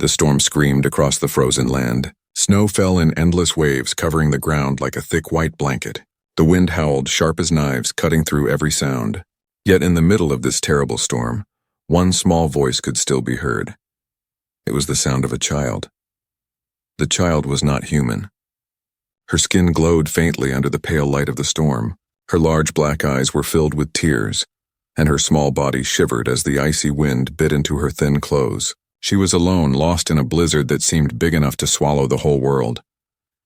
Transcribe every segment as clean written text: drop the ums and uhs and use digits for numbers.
The storm screamed across the frozen land. Snow fell in endless waves, covering the ground like a thick white blanket. The wind howled, sharp as knives, cutting through every sound. Yet in the middle of this terrible storm, one small voice could still be heard. It was the sound of a child. The child was not human. Her skin glowed faintly under the pale light of the storm. Her large black eyes were filled with tears, and her small body shivered as the icy wind bit into her thin clothes. She was alone, lost in a blizzard that seemed big enough to swallow the whole world.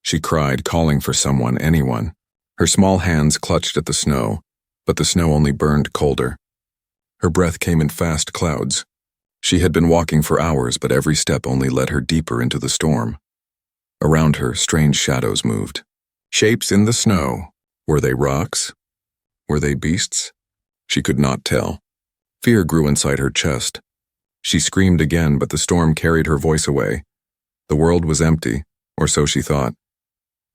She cried, calling for someone, anyone. Her small hands clutched at the snow, but the snow only burned colder. Her breath came in fast clouds. She had been walking for hours, but every step only led her deeper into the storm. Around her, strange shadows moved. Shapes in the snow. Were they rocks? Were they beasts? She could not tell. Fear grew inside her chest. She screamed again, but the storm carried her voice away. The world was empty, or so she thought.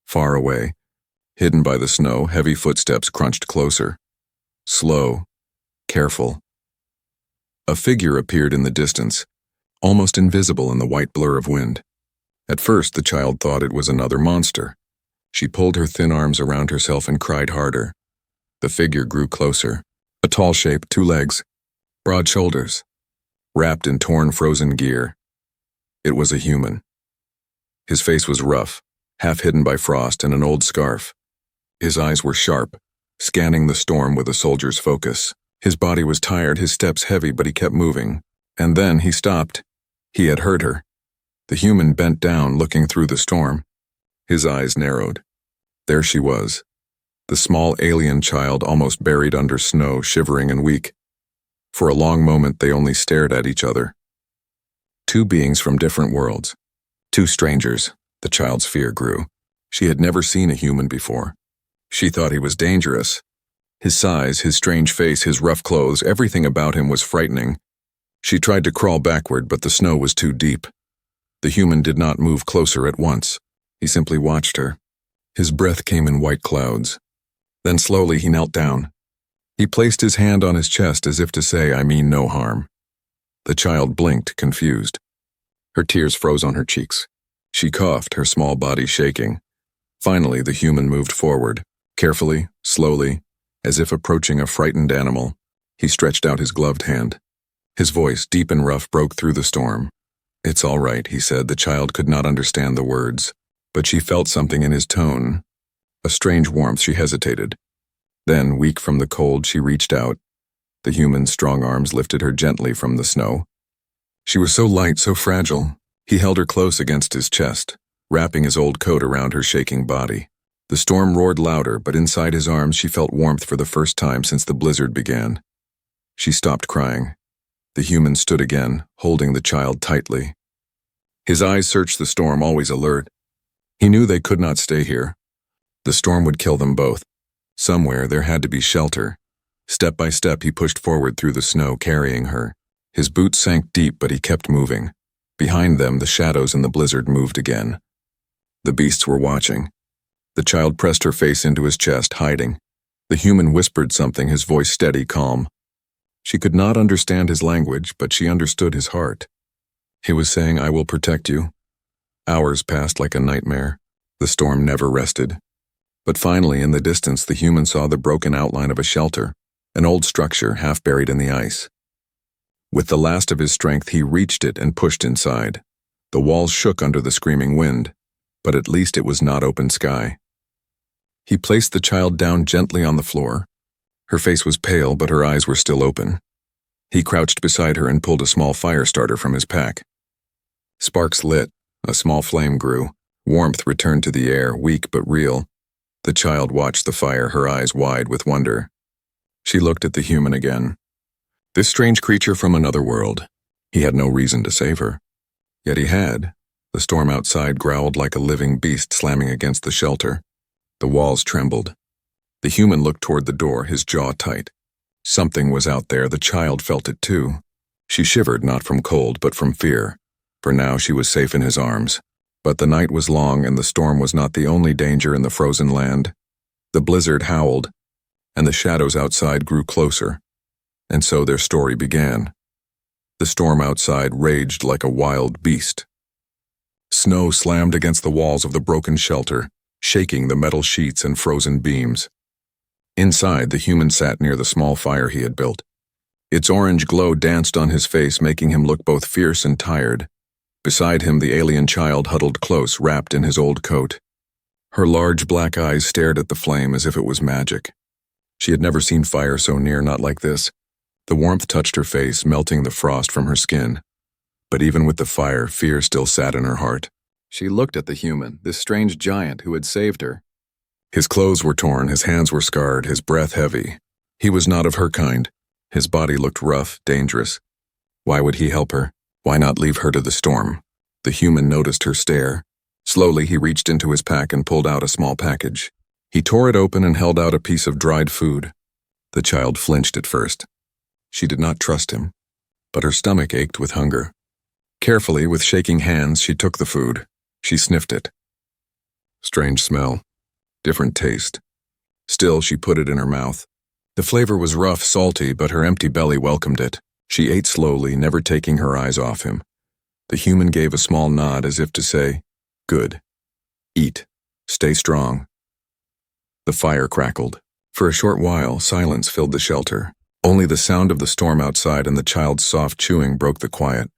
Far away, hidden by the snow, heavy footsteps crunched closer. Slow, careful. A figure appeared in the distance, almost invisible in the white blur of wind. At first, the child thought it was another monster. She pulled her thin arms around herself and cried harder. The figure grew closer. A tall shape, 2 legs, broad shoulders, wrapped in torn frozen gear. It was a human. His face was rough, half hidden by frost and an old scarf. His eyes were sharp, scanning the storm with a soldier's focus. His body was tired, his steps heavy, but he kept moving. And then he stopped. He had heard her. The human bent down, looking through the storm. His eyes narrowed. There she was, the small alien child almost buried under snow, shivering and weak. For a long moment they only stared at each other. 2 beings from different worlds. 2 strangers. The child's fear grew. She had never seen a human before. She thought he was dangerous. His size, his strange face, his rough clothes, everything about him was frightening. She tried to crawl backward, but the snow was too deep. The human did not move closer at once. He simply watched her. His breath came in white clouds. Then slowly he knelt down. He placed his hand on his chest as if to say, "I mean no harm." The child blinked, confused. Her tears froze on her cheeks. She coughed, her small body shaking. Finally, the human moved forward, carefully, slowly, as if approaching a frightened animal. He stretched out his gloved hand. His voice, deep and rough, broke through the storm. "It's all right," he said. The child could not understand the words, but she felt something in his tone. A strange warmth. She hesitated. Then, weak from the cold, she reached out. The human's strong arms lifted her gently from the snow. She was so light, so fragile. He held her close against his chest, wrapping his old coat around her shaking body. The storm roared louder, but inside his arms she felt warmth for the first time since the blizzard began. She stopped crying. The human stood again, holding the child tightly. His eyes searched the storm, always alert. He knew they could not stay here. The storm would kill them both. Somewhere there had to be shelter. Step by step he pushed forward through the snow, carrying her. His boots sank deep, but he kept moving. Behind them, the shadows in the blizzard moved again. The beasts were watching. The child pressed her face into his chest, hiding. The human whispered something, his voice steady, calm. She could not understand his language, but she understood his heart. He was saying, "I will protect you." Hours passed like a nightmare. The storm never rested. But finally, in the distance, the human saw the broken outline of a shelter, an old structure half buried in the ice. With the last of his strength, he reached it and pushed inside. The walls shook under the screaming wind, but at least it was not open sky. He placed the child down gently on the floor. Her face was pale, but her eyes were still open. He crouched beside her and pulled a small fire starter from his pack. Sparks lit, a small flame grew. Warmth returned to the air, weak but real. The child watched the fire, her eyes wide with wonder. She looked at the human again. This strange creature from another world. He had no reason to save her. Yet he had. The storm outside growled like a living beast slamming against the shelter. The walls trembled. The human looked toward the door, his jaw tight. Something was out there. The child felt it too. She shivered, not from cold, but from fear. For now she was safe in his arms. But the night was long, and the storm was not the only danger in the frozen land. The blizzard howled, and the shadows outside grew closer. And so their story began. The storm outside raged like a wild beast. Snow slammed against the walls of the broken shelter, shaking the metal sheets and frozen beams. Inside, the human sat near the small fire he had built. Its orange glow danced on his face, making him look both fierce and tired. Beside him, the alien child huddled close, wrapped in his old coat. Her large black eyes stared at the flame as if it was magic. She had never seen fire so near, not like this. The warmth touched her face, melting the frost from her skin. But even with the fire, fear still sat in her heart. She looked at the human, this strange giant who had saved her. His clothes were torn, his hands were scarred, his breath heavy. He was not of her kind. His body looked rough, dangerous. Why would he help her? Why not leave her to the storm? The human noticed her stare. Slowly, he reached into his pack and pulled out a small package. He tore it open and held out a piece of dried food. The child flinched at first. She did not trust him, but her stomach ached with hunger. Carefully, with shaking hands, she took the food. She sniffed it. Strange smell. Different taste. Still, she put it in her mouth. The flavor was rough, salty, but her empty belly welcomed it. She ate slowly, never taking her eyes off him. The human gave a small nod as if to say, "Good. Eat. Stay strong." The fire crackled. For a short while, silence filled the shelter. Only the sound of the storm outside and the child's soft chewing broke the quiet.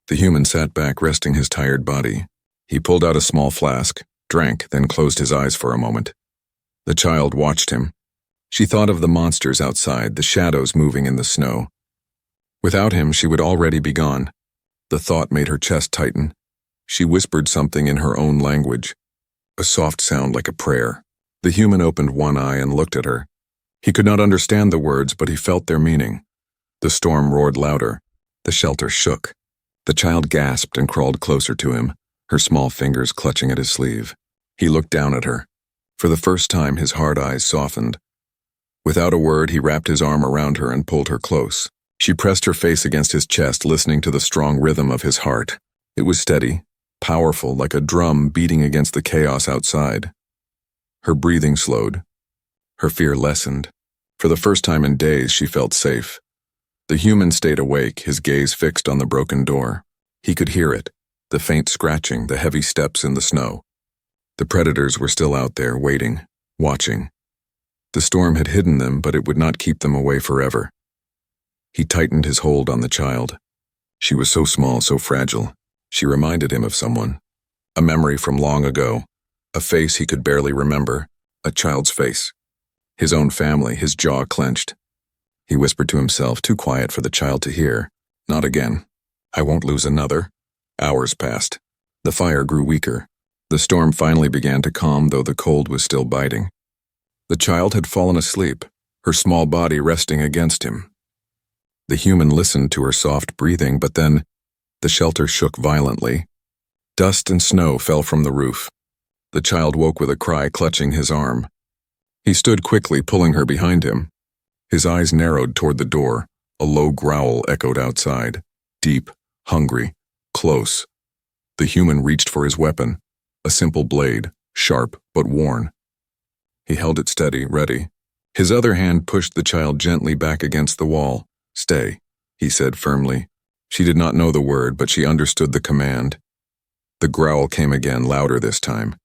The human sat back, resting his tired body. He pulled out a small flask, drank, then closed his eyes for a moment. The child watched him. She thought of the monsters outside, the shadows moving in the snow. Without him, she would already be gone. The thought made her chest tighten. She whispered something in her own language, a soft sound like a prayer. The human opened one eye and looked at her. He could not understand the words, but he felt their meaning. The storm roared louder. The shelter shook. The child gasped and crawled closer to him, her small fingers clutching at his sleeve. He looked down at her. For the first time, his hard eyes softened. Without a word, he wrapped his arm around her and pulled her close. She pressed her face against his chest, listening to the strong rhythm of his heart. It was steady, powerful, like a drum beating against the chaos outside. Her breathing slowed. Her fear lessened. For the first time in days, she felt safe. The human stayed awake, his gaze fixed on the broken door. He could hear it, the faint scratching, the heavy steps in the snow. The predators were still out there, waiting, watching. The storm had hidden them, but it would not keep them away forever. He tightened his hold on the child. She was so small, so fragile. She reminded him of someone. A memory from long ago. A face he could barely remember. A child's face. His own family, his jaw clenched. He whispered to himself, too quiet for the child to hear. Not again. I won't lose another. Hours passed. The fire grew weaker. The storm finally began to calm, though the cold was still biting. The child had fallen asleep, her small body resting against him. The human listened to her soft breathing, but then the shelter shook violently. Dust and snow fell from the roof. The child woke with a cry, clutching his arm. He stood quickly, pulling her behind him. His eyes narrowed toward the door. A low growl echoed outside. Deep, hungry, close. The human reached for his weapon, a simple blade, sharp but worn. He held it steady, ready. His other hand pushed the child gently back against the wall. "Stay," he said firmly. She did not know the word, but she understood the command. The growl came again, louder this time.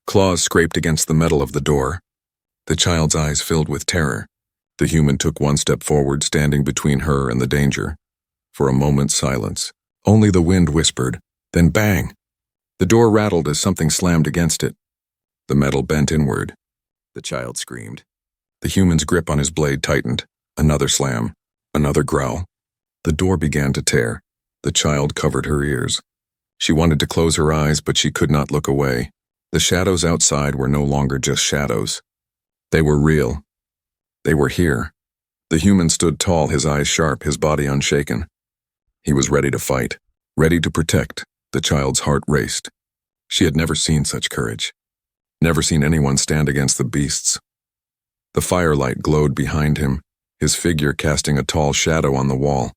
Claws scraped against the metal of the door. The child's eyes filled with terror. The human took one step forward, standing between her and the danger. For a moment, silence. Only the wind whispered. Then bang! The door rattled as something slammed against it. The metal bent inward. The child screamed. The human's grip on his blade tightened. Another slam. Another growl. The door began to tear. The child covered her ears. She wanted to close her eyes, but she could not look away. The shadows outside were no longer just shadows. They were real. They were here. The human stood tall, his eyes sharp, his body unshaken. He was ready to fight, ready to protect. The child's heart raced. She had never seen such courage. Never seen anyone stand against the beasts. The firelight glowed behind him, his figure casting a tall shadow on the wall.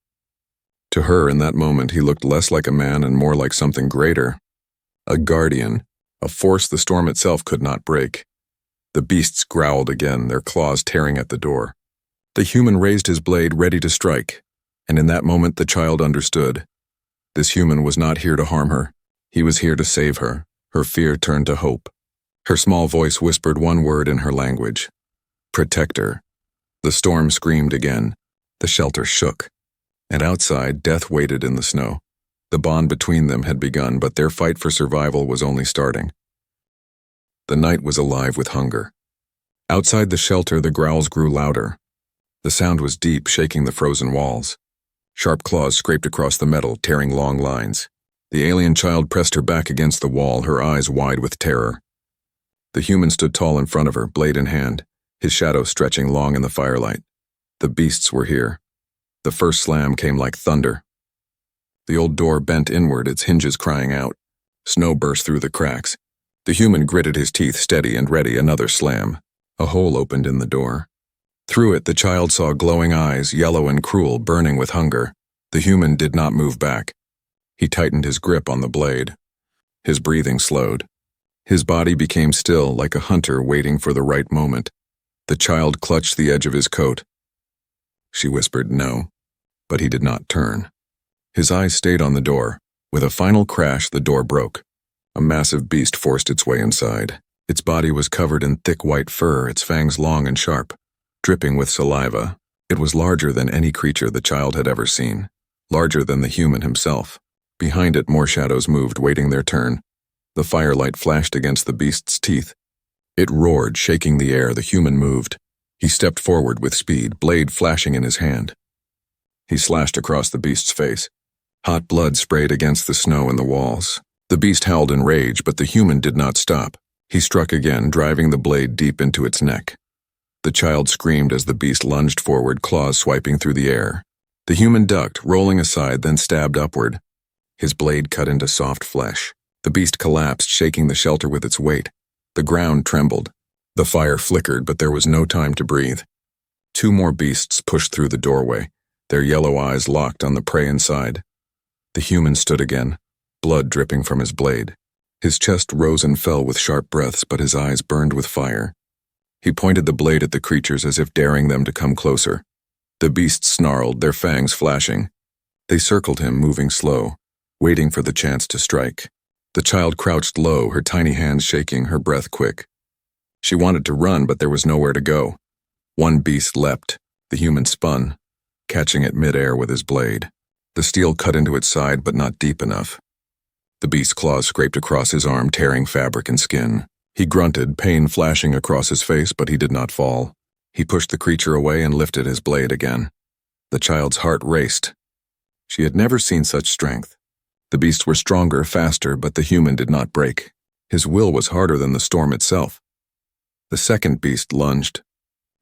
To her, in that moment, he looked less like a man and more like something greater. A guardian, a force the storm itself could not break. The beasts growled again, their claws tearing at the door. The human raised his blade, ready to strike, and in that moment the child understood. This human was not here to harm her. He was here to save her. Her fear turned to hope. Her small voice whispered one word in her language. Protector. The storm screamed again. The shelter shook. And outside, death waited in the snow. The bond between them had begun, but their fight for survival was only starting. The night was alive with hunger. Outside the shelter, the growls grew louder. The sound was deep, shaking the frozen walls. Sharp claws scraped across the metal, tearing long lines. The alien child pressed her back against the wall, her eyes wide with terror. The human stood tall in front of her, blade in hand, his shadow stretching long in the firelight. The beasts were here. The first slam came like thunder. The old door bent inward, its hinges crying out. Snow burst through the cracks. The human gritted his teeth, steady and ready. Another slam. A hole opened in the door. Through it, the child saw glowing eyes, yellow and cruel, burning with hunger. The human did not move back. He tightened his grip on the blade. His breathing slowed. His body became still, like a hunter waiting for the right moment. The child clutched the edge of his coat. She whispered no, but he did not turn. His eyes stayed on the door. With a final crash, the door broke. A massive beast forced its way inside. Its body was covered in thick white fur, its fangs long and sharp, dripping with saliva. It was larger than any creature the child had ever seen, larger than the human himself. Behind it, more shadows moved, waiting their turn. The firelight flashed against the beast's teeth. It roared, shaking the air. The human moved. He stepped forward with speed, blade flashing in his hand. He slashed across the beast's face. Hot blood sprayed against the snow and the walls. The beast howled in rage, but the human did not stop. He struck again, driving the blade deep into its neck. The child screamed as the beast lunged forward, claws swiping through the air. The human ducked, rolling aside, then stabbed upward. His blade cut into soft flesh. The beast collapsed, shaking the shelter with its weight. The ground trembled. The fire flickered, but there was no time to breathe. Two more beasts pushed through the doorway, their yellow eyes locked on the prey inside. The human stood again, blood dripping from his blade. His chest rose and fell with sharp breaths, but his eyes burned with fire. He pointed the blade at the creatures as if daring them to come closer. The beasts snarled, their fangs flashing. They circled him, moving slow, waiting for the chance to strike. The child crouched low, her tiny hands shaking, her breath quick. She wanted to run, but there was nowhere to go. One beast leapt. The human spun, catching it midair with his blade. The steel cut into its side, but not deep enough. The beast's claws scraped across his arm, tearing fabric and skin. He grunted, pain flashing across his face, but he did not fall. He pushed the creature away and lifted his blade again. The child's heart raced. She had never seen such strength. The beasts were stronger, faster, but the human did not break. His will was harder than the storm itself. The second beast lunged.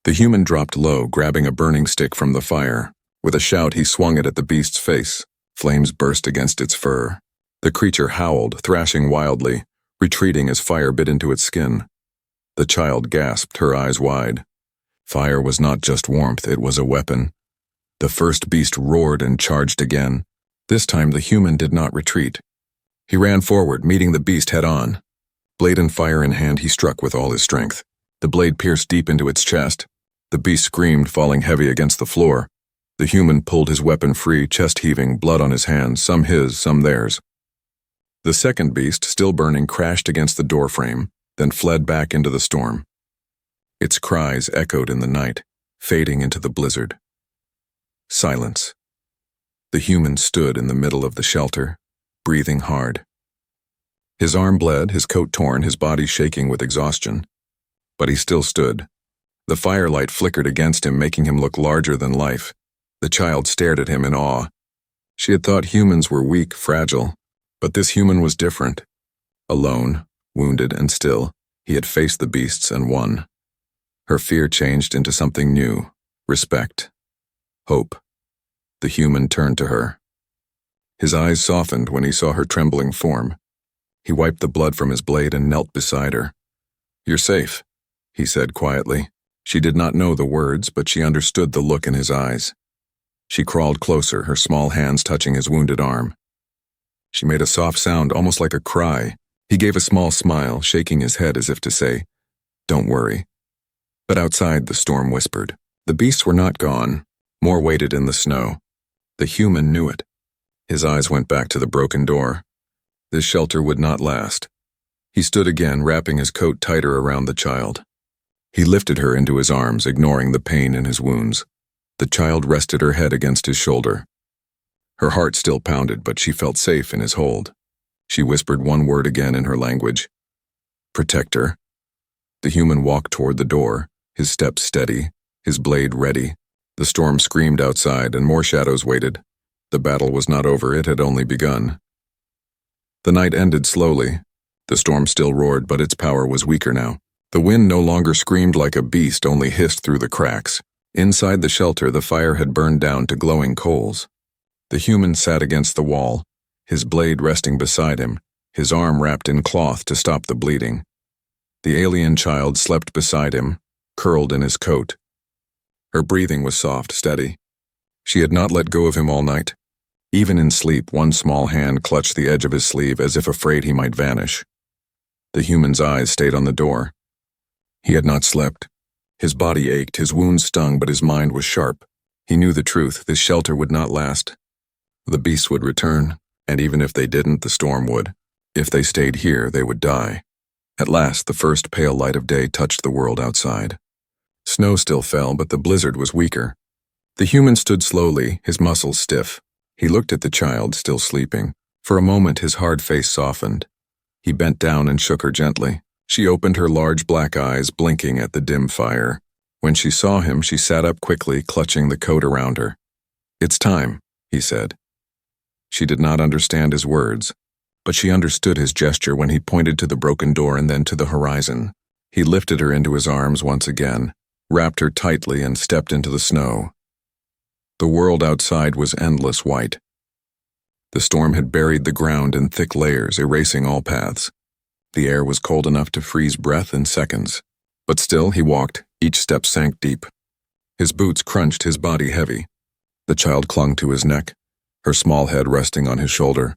The human dropped low, grabbing a burning stick from the fire. With a shout, he swung it at the beast's face. Flames burst against its fur. The creature howled, thrashing wildly, retreating as fire bit into its skin. The child gasped, her eyes wide. Fire was not just warmth, it was a weapon. The first beast roared and charged again. This time the human did not retreat. He ran forward, meeting the beast head-on. Blade and fire in hand, he struck with all his strength. The blade pierced deep into its chest. The beast screamed, falling heavy against the floor. The human pulled his weapon free, chest heaving, blood on his hands, some his, some theirs. The second beast, still burning, crashed against the doorframe, then fled back into the storm. Its cries echoed in the night, fading into the blizzard. Silence. The human stood in the middle of the shelter, breathing hard. His arm bled, his coat torn, his body shaking with exhaustion. But he still stood. The firelight flickered against him, making him look larger than life. The child stared at him in awe. She had thought humans were weak, fragile, but this human was different. Alone, wounded and still, he had faced the beasts and won. Her fear changed into something new, respect, hope. The human turned to her. His eyes softened when he saw her trembling form. He wiped the blood from his blade and knelt beside her. "You're safe," he said quietly. She did not know the words, but she understood the look in his eyes. She crawled closer, her small hands touching his wounded arm. She made a soft sound, almost like a cry. He gave a small smile, shaking his head as if to say, "Don't worry." But outside, the storm whispered. The beasts were not gone. More waited in the snow. The human knew it. His eyes went back to the broken door. This shelter would not last. He stood again, wrapping his coat tighter around the child. He lifted her into his arms, ignoring the pain in his wounds. The child rested her head against his shoulder. Her heart still pounded, but she felt safe in his hold. She whispered one word again in her language. "Protector." The human walked toward the door, his steps steady, his blade ready. The storm screamed outside, and more shadows waited. The battle was not over, it had only begun. The night ended slowly. The storm still roared, but its power was weaker now. The wind no longer screamed like a beast, only hissed through the cracks. Inside the shelter, the fire had burned down to glowing coals. The human sat against the wall, his blade resting beside him, his arm wrapped in cloth to stop the bleeding. The alien child slept beside him, curled in his coat. Her breathing was soft, steady. She had not let go of him all night. Even in sleep, one small hand clutched the edge of his sleeve as if afraid he might vanish. The human's eyes stayed on the door. He had not slept. His body ached, his wounds stung, but his mind was sharp. He knew the truth, this shelter would not last. The beasts would return, and even if they didn't, the storm would. If they stayed here, they would die. At last, the first pale light of day touched the world outside. Snow still fell, but the blizzard was weaker. The human stood slowly, his muscles stiff. He looked at the child, still sleeping. For a moment, his hard face softened. He bent down and shook her gently. She opened her large black eyes, blinking at the dim fire. When she saw him, she sat up quickly, clutching the coat around her. "It's time," he said. She did not understand his words, but she understood his gesture when he pointed to the broken door and then to the horizon. He lifted her into his arms once again, wrapped her tightly, and stepped into the snow. The world outside was endless white. The storm had buried the ground in thick layers, erasing all paths. The air was cold enough to freeze breath in seconds. But still he walked, each step sank deep. His boots crunched, his body heavy. The child clung to his neck, her small head resting on his shoulder.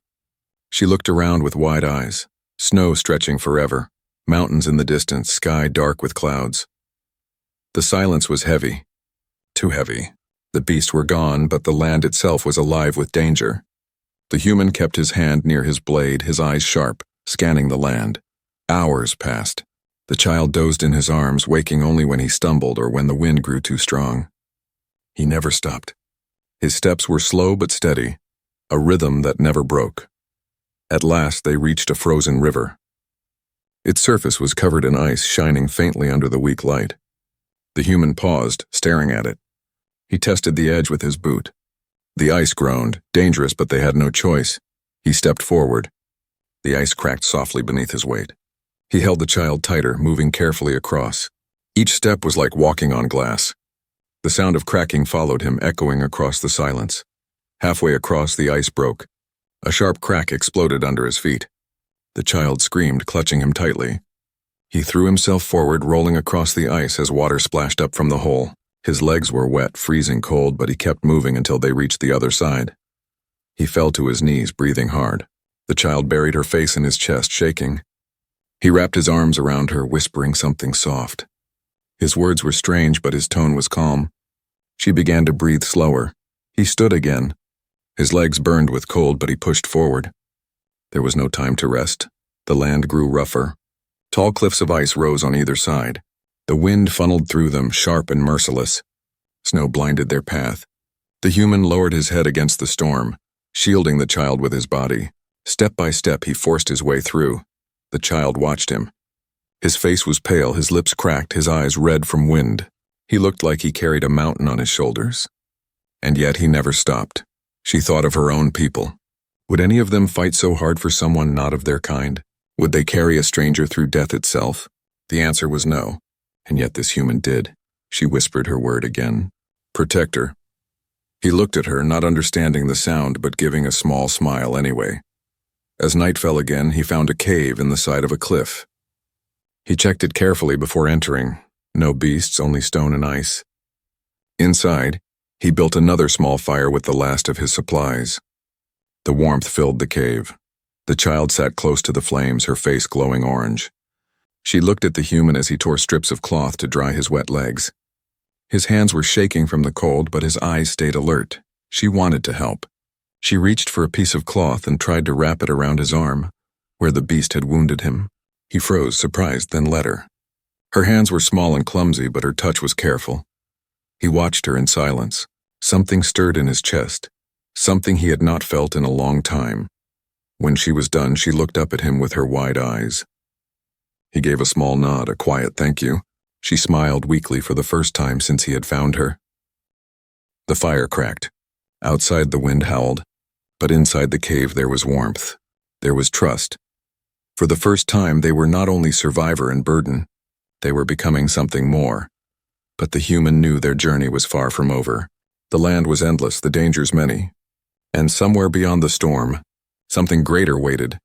She looked around with wide eyes, snow stretching forever, mountains in the distance, sky dark with clouds. The silence was heavy, too heavy. The beasts were gone, but the land itself was alive with danger. The human kept his hand near his blade, his eyes sharp, scanning the land. Hours passed. The child dozed in his arms, waking only when he stumbled or when the wind grew too strong. He never stopped. His steps were slow but steady, a rhythm that never broke. At last they reached a frozen river. Its surface was covered in ice, shining faintly under the weak light. The human paused, staring at it. He tested the edge with his boot. The ice groaned, dangerous, but they had no choice. He stepped forward. The ice cracked softly beneath his weight. He held the child tighter, moving carefully across. Each step was like walking on glass. The sound of cracking followed him, echoing across the silence. Halfway across, the ice broke. A sharp crack exploded under his feet. The child screamed, clutching him tightly. He threw himself forward, rolling across the ice as water splashed up from the hole. His legs were wet, freezing cold, but he kept moving until they reached the other side. He fell to his knees, breathing hard. The child buried her face in his chest, shaking. He wrapped his arms around her, whispering something soft. His words were strange, but his tone was calm. She began to breathe slower. He stood again. His legs burned with cold, but he pushed forward. There was no time to rest. The land grew rougher. Tall cliffs of ice rose on either side. The wind funneled through them, sharp and merciless. Snow blinded their path. The human lowered his head against the storm, shielding the child with his body. Step by step, he forced his way through. The child watched him. His face was pale, his lips cracked, his eyes red from wind. He looked like he carried a mountain on his shoulders. And yet he never stopped. She thought of her own people. Would any of them fight so hard for someone not of their kind? Would they carry a stranger through death itself? The answer was no. And yet this human did. She whispered her word again. Protector. He looked at her, not understanding the sound, but giving a small smile anyway. As night fell again, he found a cave in the side of a cliff. He checked it carefully before entering. No beasts, only stone and ice. Inside, he built another small fire with the last of his supplies. The warmth filled the cave. The child sat close to the flames, her face glowing orange. She looked at the human as he tore strips of cloth to dry his wet legs. His hands were shaking from the cold, but his eyes stayed alert. She wanted to help. She reached for a piece of cloth and tried to wrap it around his arm, where the beast had wounded him. He froze, surprised, then let her. Her hands were small and clumsy, but her touch was careful. He watched her in silence. Something stirred in his chest, something he had not felt in a long time. When she was done, she looked up at him with her wide eyes. He gave a small nod, a quiet thank you. She smiled weakly for the first time since he had found her. The fire cracked. Outside the wind howled, but inside the cave there was warmth. There was trust. For the first time they were not only survivor and burden, they were becoming something more. But the human knew their journey was far from over. The land was endless, the dangers many. And somewhere beyond the storm, something greater waited.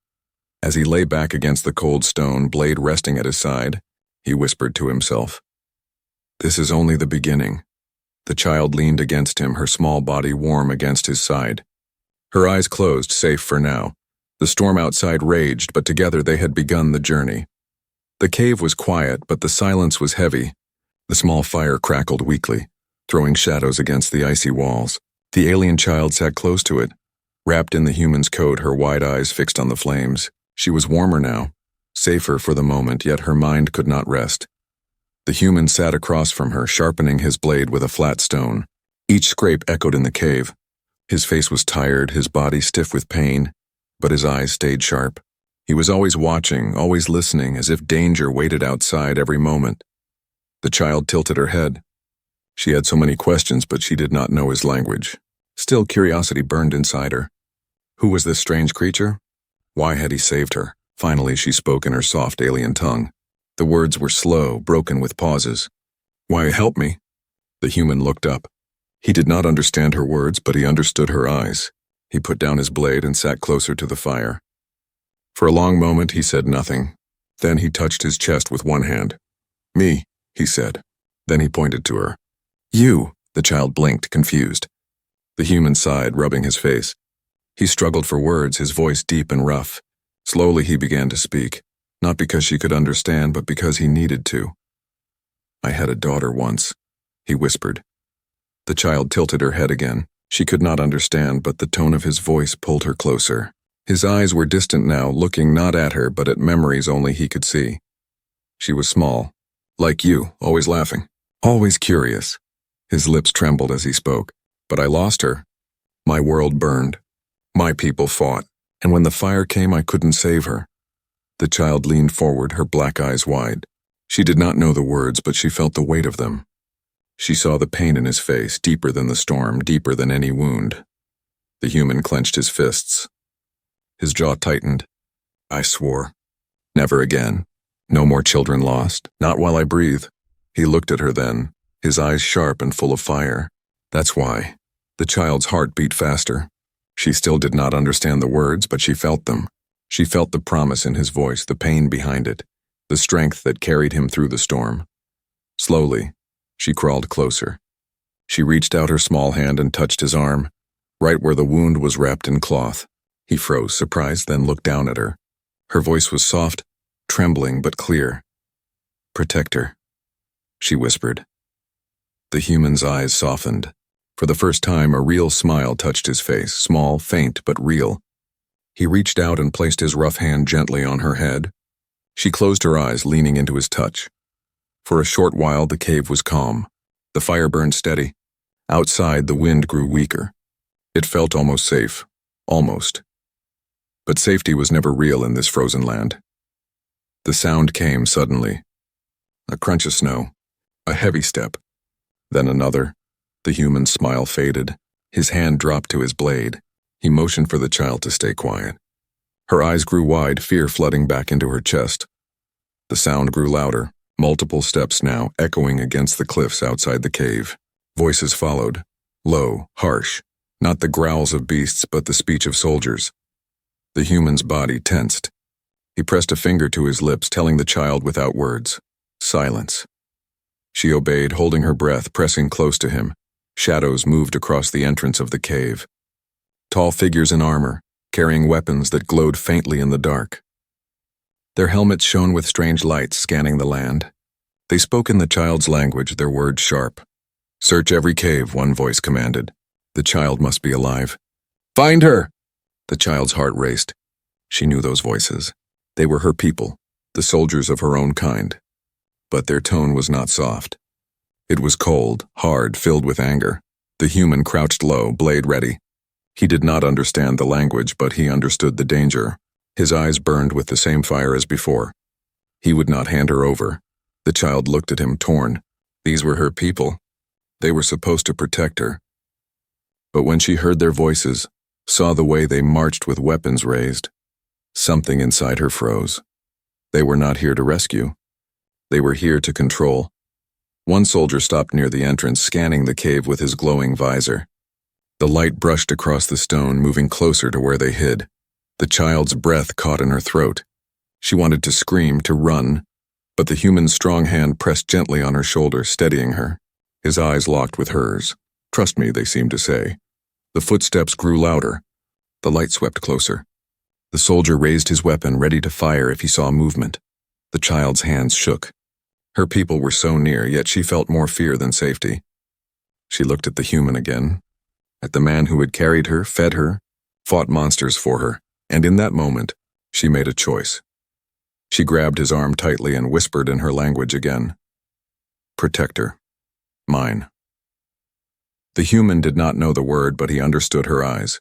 As he lay back against the cold stone, blade resting at his side, he whispered to himself, "This is only the beginning." The child leaned against him, her small body warm against his side. Her eyes closed, safe for now. The storm outside raged, but together they had begun the journey. The cave was quiet, but the silence was heavy. The small fire crackled weakly, throwing shadows against the icy walls. The alien child sat close to it, wrapped in the human's coat, her wide eyes fixed on the flames. She was warmer now, safer for the moment, yet her mind could not rest. The human sat across from her, sharpening his blade with a flat stone. Each scrape echoed in the cave. His face was tired, his body stiff with pain, but his eyes stayed sharp. He was always watching, always listening, as if danger waited outside every moment. The child tilted her head. She had so many questions, but she did not know his language. Still, curiosity burned inside her. Who was this strange creature? Why had he saved her? Finally, she spoke in her soft alien tongue. The words were slow, broken with pauses. "Why, help me?" The human looked up. He did not understand her words, but he understood her eyes. He put down his blade and sat closer to the fire. For a long moment, he said nothing. Then he touched his chest with one hand. "Me," he said. Then he pointed to her. "You," the child blinked, confused. The human sighed, rubbing his face. He struggled for words, his voice deep and rough. Slowly he began to speak, not because she could understand, but because he needed to. "I had a daughter once," he whispered. The child tilted her head again. She could not understand, but the tone of his voice pulled her closer. His eyes were distant now, looking not at her, but at memories only he could see. She was small, like you, always laughing, always curious. His lips trembled as he spoke. "But I lost her. My world burned. My people fought, and when the fire came, I couldn't save her." The child leaned forward, her black eyes wide. She did not know the words, but she felt the weight of them. She saw the pain in his face, deeper than the storm, deeper than any wound. The human clenched his fists. His jaw tightened. "I swore. Never again. No more children lost. Not while I breathe." He looked at her then, his eyes sharp and full of fire. "That's why." The child's heart beat faster. She still did not understand the words, but she felt them. She felt the promise in his voice, the pain behind it, the strength that carried him through the storm. Slowly, she crawled closer. She reached out her small hand and touched his arm, right where the wound was wrapped in cloth. He froze, surprised, then looked down at her. Her voice was soft, trembling but clear. "Protect her," she whispered. The human's eyes softened. For the first time, a real smile touched his face, small, faint, but real. He reached out and placed his rough hand gently on her head. She closed her eyes, leaning into his touch. For a short while, the cave was calm. The fire burned steady. Outside, the wind grew weaker. It felt almost safe. Almost. But safety was never real in this frozen land. The sound came suddenly. A crunch of snow. A heavy step. Then another. The human's smile faded. His hand dropped to his blade. He motioned for the child to stay quiet. Her eyes grew wide, fear flooding back into her chest. The sound grew louder, multiple steps now, echoing against the cliffs outside the cave. Voices followed, low, harsh, not the growls of beasts, but the speech of soldiers. The human's body tensed. He pressed a finger to his lips, telling the child without words, "Silence." She obeyed, holding her breath, pressing close to him. Shadows moved across the entrance of the cave. Tall figures in armor, carrying weapons that glowed faintly in the dark. Their helmets shone with strange lights, scanning the land. They spoke in the child's language, their words sharp. "Search every cave," one voice commanded. "The child must be alive." "Find her!" The child's heart raced. She knew those voices. They were her people, the soldiers of her own kind. But their tone was not soft. It was cold, hard, filled with anger. The human crouched low, blade ready. He did not understand the language, but he understood the danger. His eyes burned with the same fire as before. He would not hand her over. The child looked at him, torn. These were her people. They were supposed to protect her. But when she heard their voices, saw the way they marched with weapons raised, something inside her froze. They were not here to rescue. They were here to control. One soldier stopped near the entrance, scanning the cave with his glowing visor. The light brushed across the stone, moving closer to where they hid. The child's breath caught in her throat. She wanted to scream, to run, but the human's strong hand pressed gently on her shoulder, steadying her. His eyes locked with hers. "Trust me," they seemed to say. The footsteps grew louder. The light swept closer. The soldier raised his weapon, ready to fire if he saw movement. The child's hands shook. Her people were so near, yet she felt more fear than safety. She looked at the human again, at the man who had carried her, fed her, fought monsters for her, and in that moment, she made a choice. She grabbed his arm tightly and whispered in her language again. "Protect her. Mine." The human did not know the word, but he understood her eyes.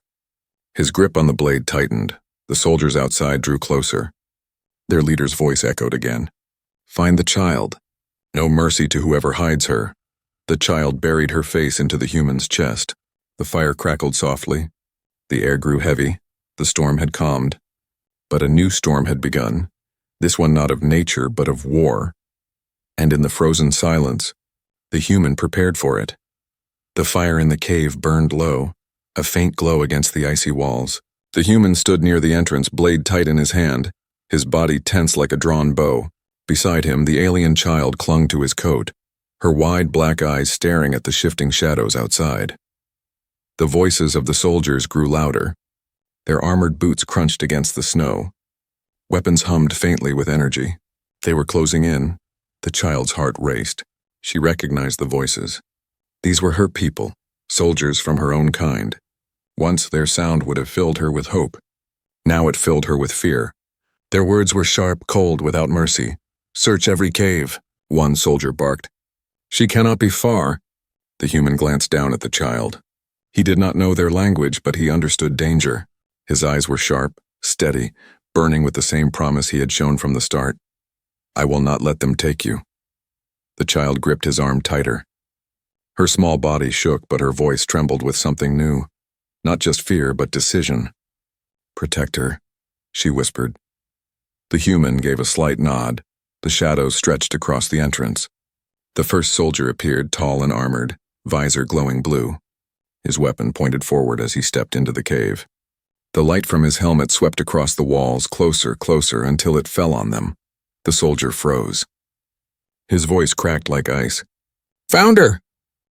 His grip on the blade tightened. The soldiers outside drew closer. Their leader's voice echoed again. "Find the child. No mercy to whoever hides her." The child buried her face into the human's chest. The fire crackled softly. The air grew heavy. The storm had calmed. But a new storm had begun. This one not of nature, but of war. And in the frozen silence, the human prepared for it. The fire in the cave burned low, a faint glow against the icy walls. The human stood near the entrance, blade tight in his hand, his body tense like a drawn bow. Beside him, the alien child clung to his coat, her wide black eyes staring at the shifting shadows outside. The voices of the soldiers grew louder. Their armored boots crunched against the snow. Weapons hummed faintly with energy. They were closing in. The child's heart raced. She recognized the voices. These were her people, soldiers from her own kind. Once their sound would have filled her with hope. Now it filled her with fear. Their words were sharp, cold, without mercy. "Search every cave," one soldier barked. "She cannot be far." The human glanced down at the child. He did not know their language, but he understood danger. His eyes were sharp, steady, burning with the same promise he had shown from the start. "I will not let them take you." The child gripped his arm tighter. Her small body shook, but her voice trembled with something new. Not just fear, but decision. "Protect her," she whispered. The human gave a slight nod. The shadows stretched across the entrance. The first soldier appeared, tall and armored, visor glowing blue. His weapon pointed forward as he stepped into the cave. The light from his helmet swept across the walls, closer, closer, until it fell on them. The soldier froze. His voice cracked like ice. "Found her!"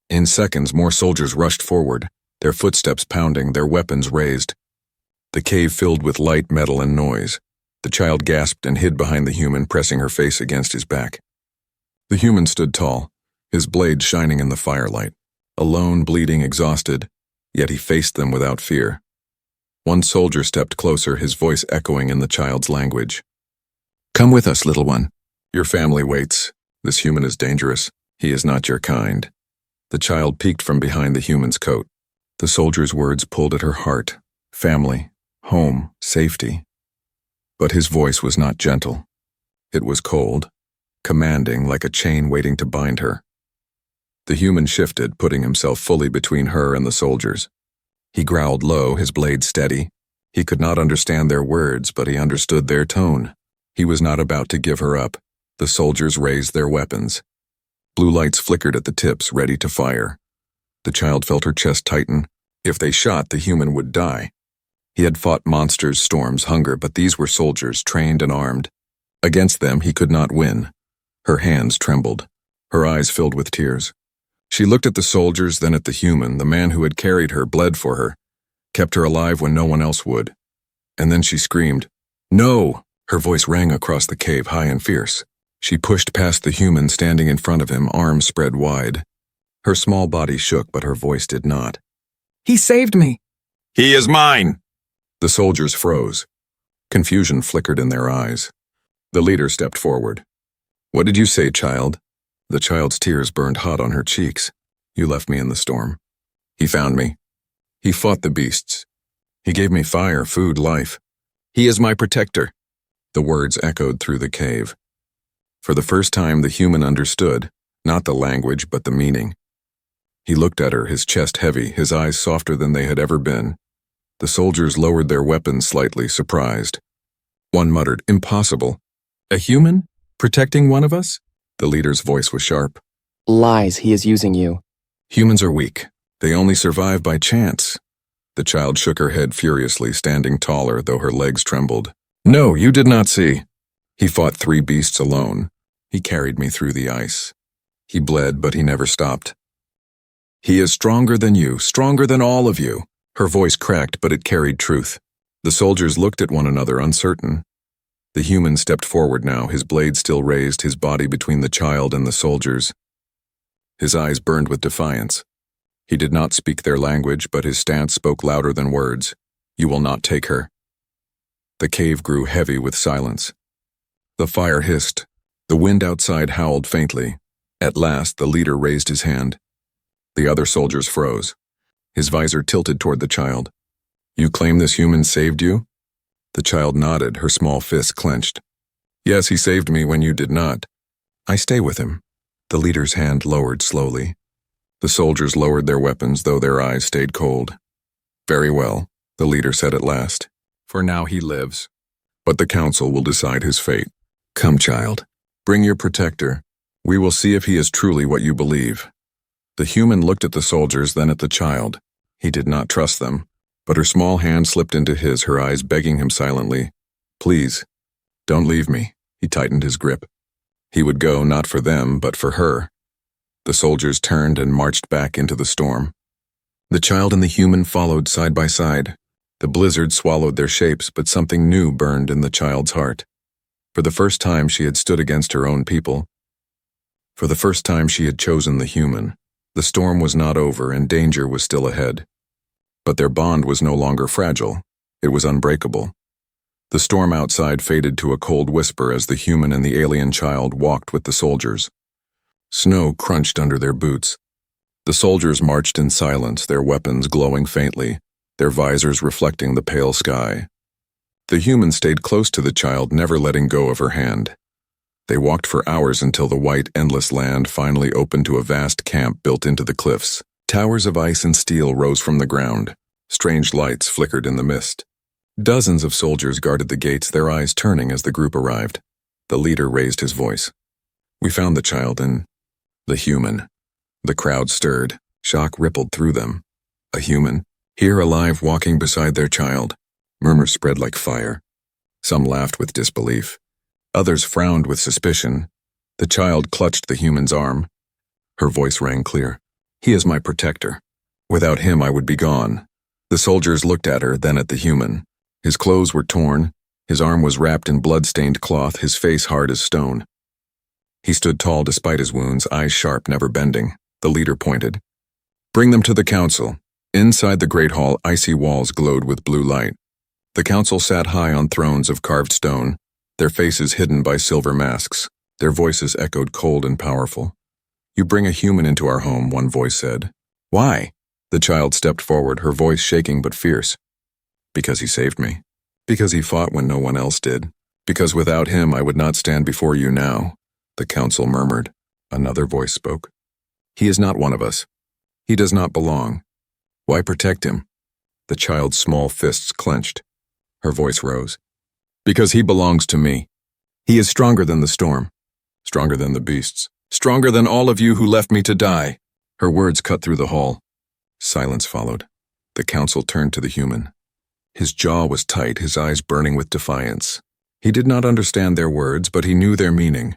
In seconds, more soldiers rushed forward, their footsteps pounding, their weapons raised. The cave filled with light, metal, and noise. The child gasped and hid behind the human, pressing her face against his back. The human stood tall, his blade shining in the firelight, alone, bleeding, exhausted, yet he faced them without fear. One soldier stepped closer, his voice echoing in the child's language. "Come with us, little one. Your family waits. This human is dangerous. He is not your kind." The child peeked from behind the human's coat. The soldier's words pulled at her heart. Family, home, safety. But his voice was not gentle. It was cold, commanding, like a chain waiting to bind her. The human shifted, putting himself fully between her and the soldiers. He growled low, his blade steady. He could not understand their words, but he understood their tone. He was not about to give her up. The soldiers raised their weapons. Blue lights flickered at the tips, ready to fire. The child felt her chest tighten. If they shot, the human would die. He had fought monsters, storms, hunger, but these were soldiers, trained and armed. Against them, he could not win. Her hands trembled. Her eyes filled with tears. She looked at the soldiers, then at the human, the man who had carried her, bled for her, kept her alive when no one else would. And then she screamed, "No!" Her voice rang across the cave, high and fierce. She pushed past the human standing in front of him, arms spread wide. Her small body shook, but her voice did not. "He saved me!" "He is mine!" The soldiers froze. Confusion flickered in their eyes. The leader stepped forward. What did you say, child? The child's tears burned hot on her cheeks. You left me in the storm. He found me. He fought the beasts. He gave me fire, food, life. He is my protector. The words echoed through the cave. For the first time, the human understood, not the language, but the meaning. He looked at her, his chest heavy, his eyes softer than they had ever been. The soldiers lowered their weapons slightly, surprised. One muttered, "Impossible. A human? Protecting one of us?" The leader's voice was sharp. Lies, he is using you. Humans are weak. They only survive by chance. The child shook her head furiously, standing taller, though her legs trembled. No, you did not see. He fought 3 beasts alone. He carried me through the ice. He bled, but he never stopped. He is stronger than you, stronger than all of you. Her voice cracked, but it carried truth. The soldiers looked at one another, uncertain. The human stepped forward now, his blade still raised, his body between the child and the soldiers. His eyes burned with defiance. He did not speak their language, but his stance spoke louder than words. You will not take her. The cave grew heavy with silence. The fire hissed. The wind outside howled faintly. At last, the leader raised his hand. The other soldiers froze. His visor tilted toward the child. You claim this human saved you? The child nodded, her small fists clenched. Yes, he saved me when you did not. I stay with him. The leader's hand lowered slowly. The soldiers lowered their weapons, though their eyes stayed cold. Very well, the leader said at last. For now he lives. But the council will decide his fate. Come, child. Bring your protector. We will see if he is truly what you believe. The human looked at the soldiers, then at the child. He did not trust them, but her small hand slipped into his, her eyes begging him silently. Please, don't leave me. He tightened his grip. He would go not for them, but for her. The soldiers turned and marched back into the storm. The child and the human followed side by side. The blizzard swallowed their shapes, but something new burned in the child's heart. For the first time she had stood against her own people. For the first time she had chosen the human. The storm was not over and danger was still ahead. But their bond was no longer fragile. It was unbreakable. The storm outside faded to a cold whisper as the human and the alien child walked with the soldiers. Snow crunched under their boots. The soldiers marched in silence, their weapons glowing faintly, their visors reflecting the pale sky. The human stayed close to the child, never letting go of her hand. They walked for hours until the white, endless land finally opened to a vast camp built into the cliffs. Towers of ice and steel rose from the ground. Strange lights flickered in the mist. Dozens of soldiers guarded the gates, their eyes turning as the group arrived. The leader raised his voice. We found the child and the human. The crowd stirred. Shock rippled through them. A human, here alive walking beside their child. Murmurs spread like fire. Some laughed with disbelief. Others frowned with suspicion. The child clutched the human's arm. Her voice rang clear. He is my protector. Without him I would be gone. The soldiers looked at her, then at the human. His clothes were torn. His arm was wrapped in blood-stained cloth, his face hard as stone. He stood tall despite his wounds, eyes sharp, never bending. The leader pointed. Bring them to the council. Inside the great hall, icy walls glowed with blue light. The council sat high on thrones of carved stone, their faces hidden by silver masks. Their voices echoed cold and powerful. You bring a human into our home, one voice said. Why? The child stepped forward, her voice shaking but fierce. Because he saved me. Because he fought when no one else did. Because without him I would not stand before you now. The council murmured. Another voice spoke. He is not one of us. He does not belong. Why protect him? The child's small fists clenched. Her voice rose. Because he belongs to me. He is stronger than the storm. Stronger than the beasts. Stronger than all of you who left me to die. Her words cut through the hall. Silence followed. The council turned to the human. His jaw was tight, his eyes burning with defiance. He did not understand their words, but he knew their meaning.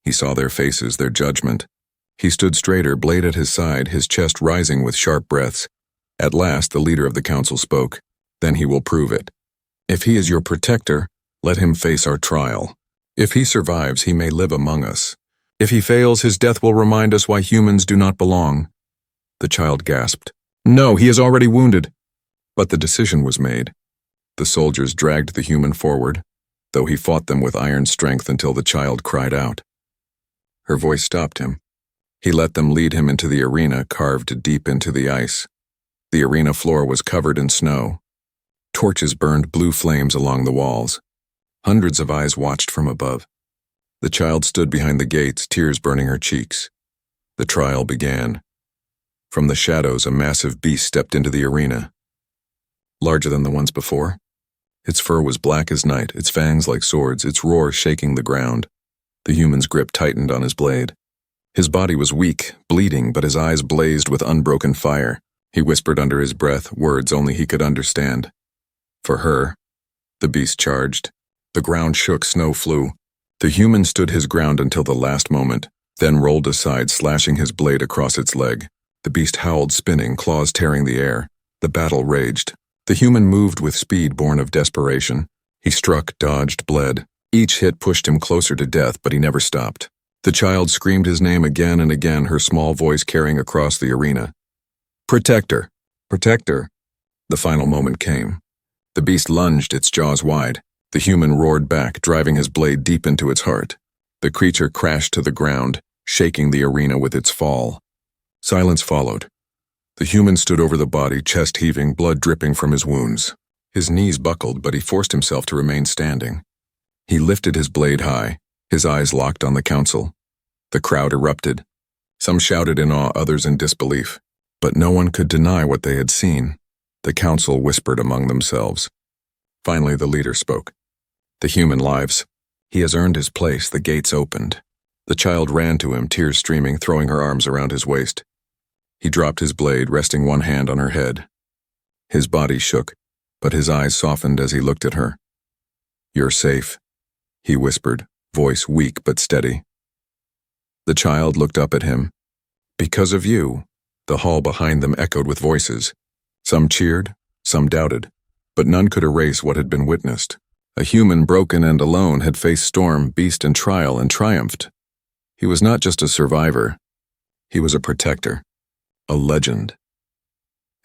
He saw their faces, their judgment. He stood straighter, blade at his side, his chest rising with sharp breaths. At last, the leader of the council spoke. Then he will prove it. If he is your protector, let him face our trial. If he survives, he may live among us. If he fails, his death will remind us why humans do not belong. The child gasped. No, he is already wounded. But the decision was made. The soldiers dragged the human forward. though he fought them with iron strength until the child cried out. Her voice stopped him. He let them lead him into the arena carved deep into the ice. The arena floor was covered in snow. Torches burned blue flames along the walls. Hundreds of eyes watched from above. The child stood behind the gates, tears burning her cheeks. The trial began. From the shadows, a massive beast stepped into the arena. Larger than the ones before. Its fur was black as night, its fangs like swords, its roar shaking the ground. The human's grip tightened on his blade. His body was weak, bleeding, but his eyes blazed with unbroken fire. He whispered under his breath, words only he could understand. For her, the beast charged. The ground shook, snow flew. The human stood his ground until the last moment, then rolled aside, slashing his blade across its leg. The beast howled, spinning, claws tearing the air. The battle raged. The human moved with speed born of desperation. He struck, dodged, bled. Each hit pushed him closer to death, but he never stopped. The child screamed his name again and again, her small voice carrying across the arena. Protector! Protector! The final moment came. The beast lunged, its jaws wide. The human roared back, driving his blade deep into its heart. The creature crashed to the ground, shaking the arena with its fall. Silence followed. The human stood over the body, chest heaving, blood dripping from his wounds. His knees buckled, but he forced himself to remain standing. He lifted his blade high, his eyes locked on the council. The crowd erupted. Some shouted in awe, others in disbelief. But no one could deny what they had seen. The council whispered among themselves. Finally, the leader spoke. The human lives. He has earned his place. The gates opened. The child ran to him, tears streaming, throwing her arms around his waist. He dropped his blade, resting one hand on her head. His body shook, but his eyes softened as he looked at her. You're safe, he whispered, voice weak but steady. The child looked up at him. Because of you. The hall behind them echoed with voices. Some cheered, some doubted, but none could erase what had been witnessed. A human broken and alone had faced storm, beast, and trial and triumphed. He was not just a survivor. He was a protector, a legend.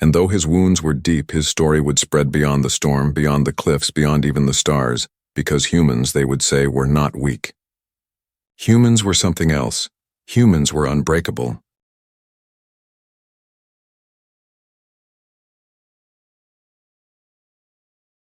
And though his wounds were deep, his story would spread beyond the storm, beyond the cliffs, beyond even the stars, because humans, they would say, were not weak. Humans were something else. Humans were unbreakable.